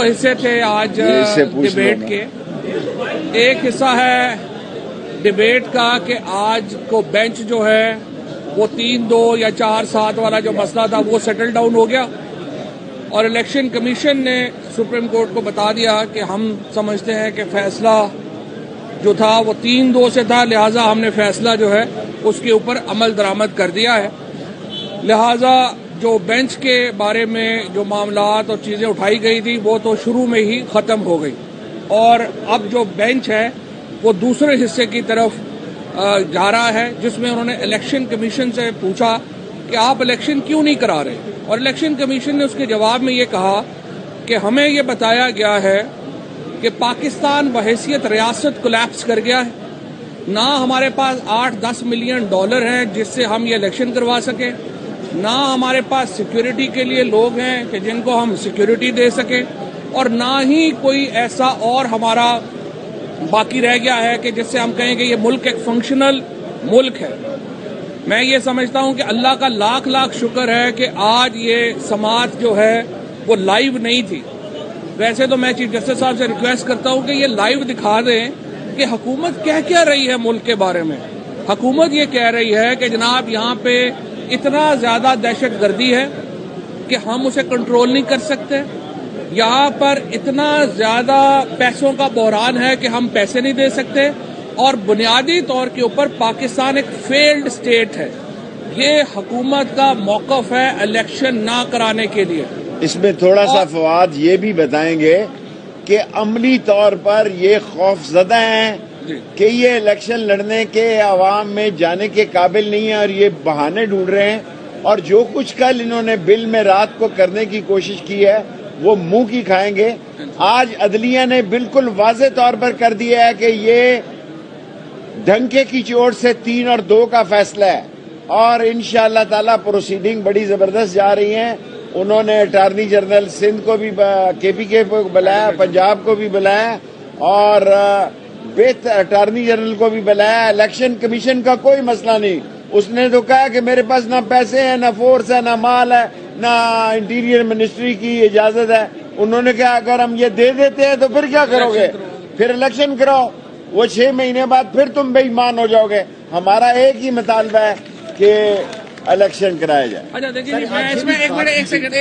حصے تھے آج ڈبیٹ کے. ایک حصہ ہے ڈبیٹ کا کہ آج کو بینچ جو ہے وہ 3-2 یا 4-7 والا جو مسئلہ تھا وہ سیٹل ڈاؤن ہو گیا اور الیکشن کمیشن نے سپریم کورٹ کو بتا دیا کہ ہم سمجھتے ہیں کہ فیصلہ جو تھا وہ 3-2 سے تھا، لہٰذا ہم نے فیصلہ جو ہے اس کے اوپر عمل درآمد کر دیا ہے. لہٰذا جو بینچ کے بارے میں جو معاملات اور چیزیں اٹھائی گئی تھی وہ تو شروع میں ہی ختم ہو گئی اور اب جو بینچ ہے وہ دوسرے حصے کی طرف جا رہا ہے، جس میں انہوں نے الیکشن کمیشن سے پوچھا کہ آپ الیکشن کیوں نہیں کرا رہے، اور الیکشن کمیشن نے اس کے جواب میں یہ کہا کہ ہمیں یہ بتایا گیا ہے کہ پاکستان بحیثیت ریاست کولیپس کر گیا ہے، نہ ہمارے پاس $8-10 ملین ہیں جس سے ہم یہ الیکشن کروا سکیں، نہ ہمارے پاس سیکیورٹی کے لیے لوگ ہیں کہ جن کو ہم سیکیورٹی دے سکیں، اور نہ ہی کوئی ایسا اور ہمارا باقی رہ گیا ہے کہ جس سے ہم کہیں کہ یہ ملک ایک فنکشنل ملک ہے. میں یہ سمجھتا ہوں کہ اللہ کا لاکھ لاکھ شکر ہے کہ آج یہ سماعت جو ہے وہ لائیو نہیں تھی. ویسے تو میں چیف جسٹس صاحب سے ریکویسٹ کرتا ہوں کہ یہ لائیو دکھا دیں کہ حکومت کیا رہی ہے ملک کے بارے میں. حکومت یہ کہہ رہی ہے کہ جناب یہاں پہ اتنا زیادہ دہشت گردی ہے کہ ہم اسے کنٹرول نہیں کر سکتے، یہاں پر اتنا زیادہ پیسوں کا بحران ہے کہ ہم پیسے نہیں دے سکتے، اور بنیادی طور کے اوپر پاکستان ایک فیلڈ اسٹیٹ ہے. یہ حکومت کا موقف ہے الیکشن نہ کرانے کے لیے. اس میں تھوڑا سا فواد یہ بھی بتائیں گے کہ عملی طور پر یہ خوف زدہ ہیں کہ یہ الیکشن لڑنے کے عوام میں جانے کے قابل نہیں ہے اور یہ بہانے ڈھونڈ رہے ہیں، اور جو کچھ کل انہوں نے بل میں رات کو کرنے کی کوشش کی ہے وہ منہ کی کھائیں گے. آج عدلیہ نے بالکل واضح طور پر کر دیا ہے کہ یہ ڈھنکے کی چوٹ سے 3 اور 2 کا فیصلہ ہے، اور انشاءاللہ تعالی پروسیڈنگ بڑی زبردست جا رہی ہیں. انہوں نے اٹارنی جنرل سندھ کو بھی KPK کو بلایا، پنجاب کو بھی بلایا، اور اٹارنی جنرل کو بھی بلایا. الیکشن کمیشن کا کوئی مسئلہ نہیں، اس نے تو کہا کہ میرے پاس نہ پیسے ہیں، نہ فورس ہے، نہ مال ہے، نہ انٹیریئر منسٹری کی اجازت ہے. انہوں نے کہا اگر ہم یہ دے دیتے ہیں تو پھر کیا کرو گے، پھر الیکشن کراؤ، وہ 6 مہینے بعد پھر تم بے ایمان ہو جاؤ گے. ہمارا ایک ہی مطالبہ ہے کہ الیکشن کرایا جائے. اچھا دیکھیے میں اس میں ایک سیکنڈ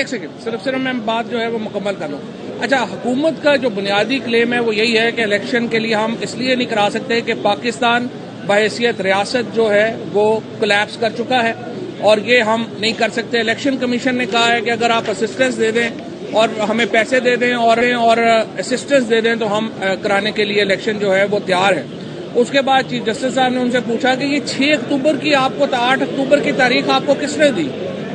صرف میں بات جو ہے وہ مکمل کر لوں. اچھا، حکومت کا جو بنیادی کلیم ہے وہ یہی ہے کہ الیکشن کے لیے ہم اس لیے نہیں کرا سکتے کہ پاکستان بحیثیت ریاست جو ہے وہ کولیپس کر چکا ہے اور یہ ہم نہیں کر سکتے. الیکشن کمیشن نے کہا ہے کہ اگر آپ اسسٹنس دے دیں اور ہمیں پیسے دے دیں اور اسسٹنس دے دیں تو ہم کرانے کے لیے الیکشن جو ہے وہ تیار ہے. اس کے بعد چیف جسٹس صاحب نے ان سے پوچھا کہ یہ 6 اکتوبر کی آپ کو 8 اکتوبر کی تاریخ آپ کو کس نے دی،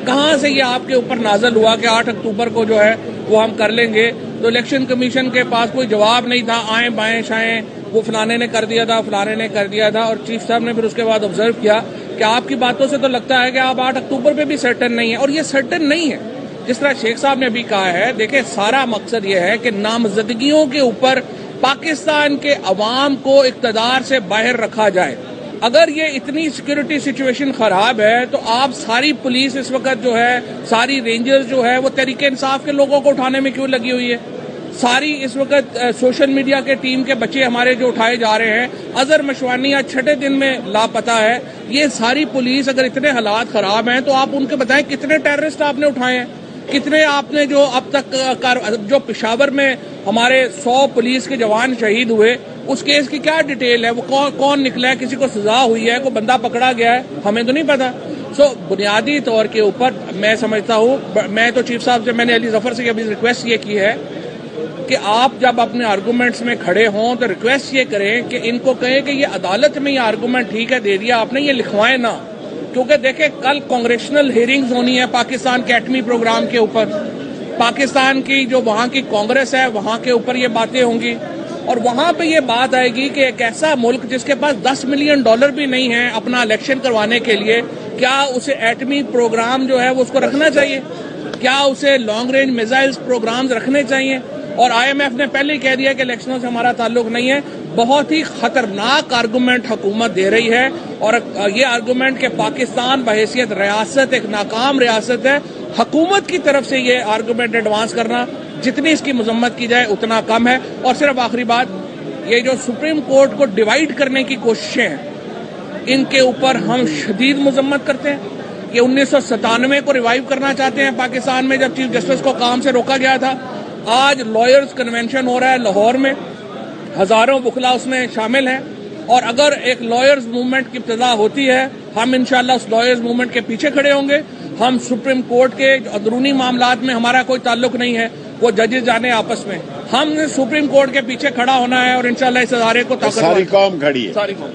کہاں سے یہ آپ کے اوپر نازل ہوا کہ 8 اکتوبر کو جو ہے وہ ہم کر لیں گے. تو الیکشن کمیشن کے پاس کوئی جواب نہیں تھا، آئیں بائیں شائیں وہ فلانے نے کر دیا تھا، فلانے نے کر دیا تھا. اور چیف صاحب نے پھر اس کے بعد آبزرو کیا کہ آپ کی باتوں سے تو لگتا ہے کہ آپ 8 اکتوبر پہ بھی سرٹن نہیں ہے، اور یہ سرٹن نہیں ہے. جس طرح شیخ صاحب نے ابھی کہا ہے، دیکھیں سارا مقصد یہ ہے کہ نامزدگیوں کے اوپر پاکستان کے عوام کو اقتدار سے باہر رکھا جائے. اگر یہ اتنی سیکیورٹی سچویشن خراب ہے تو آپ ساری پولیس اس وقت جو ہے، ساری رینجرز جو ہے وہ تحریک انصاف کے لوگوں کو اٹھانے میں کیوں لگی ہوئی ہے؟ ساری اس وقت سوشل میڈیا کے ٹیم کے بچے ہمارے جو اٹھائے جا رہے ہیں، اظہر مشوانی آج 6 دن میں لاپتہ ہے. یہ ساری پولیس اگر اتنے حالات خراب ہیں تو آپ ان کو بتائیں کتنے ٹیررسٹ آپ نے اٹھائے ہیں، کتنے آپ نے جو اب تک جو پشاور میں ہمارے 100 پولیس کے جوان شہید ہوئے، اس کیس کی کیا ڈیٹیل ہے، وہ کون نکلا ہے، کسی کو سزا ہوئی ہے، کوئی بندہ پکڑا گیا ہے، ہمیں تو نہیں پتا. بنیادی طور کے اوپر میں سمجھتا ہوں، میں تو چیف صاحب سے میں نے علی ظفر سے ابھی ریکویسٹ یہ کی ہے کہ آپ جب اپنے آرگومنٹس میں کھڑے ہوں تو ریکویسٹ یہ کریں کہ ان کو کہیں کہ یہ عدالت میں یہ آرگومنٹ ٹھیک ہے دے دیا آپ نے، یہ لکھوائیں نہ. کیونکہ دیکھیں کل کانگریشنل ہیئرنگز ہونی ہے پاکستان کے ایٹمی پروگرام کے اوپر، پاکستان کی جو وہاں کی کانگریس ہے وہاں کے اوپر یہ باتیں ہوں گی، اور وہاں پہ یہ بات آئے گی کہ ایک ایسا ملک جس کے پاس $10 ملین بھی نہیں ہے اپنا الیکشن کروانے کے لیے، کیا اسے ایٹمی پروگرام جو ہے وہ اس کو رکھنا چاہیے؟ کیا اسے لانگ رینج میزائلز پروگرامز رکھنے چاہیے؟ اور IMF نے پہلے ہی کہہ دیا کہ الیکشنوں سے ہمارا تعلق نہیں ہے. بہت ہی خطرناک آرگومنٹ حکومت دے رہی ہے، اور یہ آرگومنٹ کہ پاکستان بحیثیت ریاست ایک ناکام ریاست ہے، حکومت کی طرف سے یہ آرگومنٹ ایڈوانس کرنا جتنی اس کی مذمت کی جائے اتنا کم ہے. اور صرف آخری بات، یہ جو سپریم کورٹ کو ڈیوائیڈ کرنے کی کوششیں ہیں ان کے اوپر ہم شدید مذمت کرتے ہیں. یہ 1997 کو ریوائیو کرنا چاہتے ہیں پاکستان میں، جب چیف جسٹس کو کام سے روکا گیا تھا. آج لائرز کنونشن ہو رہا ہے لاہور میں، ہزاروں وکلا اس میں شامل ہیں، اور اگر ایک لائرز موومنٹ کی ابتدا ہوتی ہے ہم انشاءاللہ اس لائرز موومنٹ کے پیچھے کھڑے ہوں گے. ہم سپریم کورٹ کے اندرونی معاملات میں ہمارا کوئی تعلق نہیں ہے، وہ ججز جانے آپس میں. ہم نے سپریم کورٹ کے پیچھے کھڑا ہونا ہے اور انشاءاللہ اس ادارے کو طاقتور ساری قوم کھڑی ہے. ساری قوم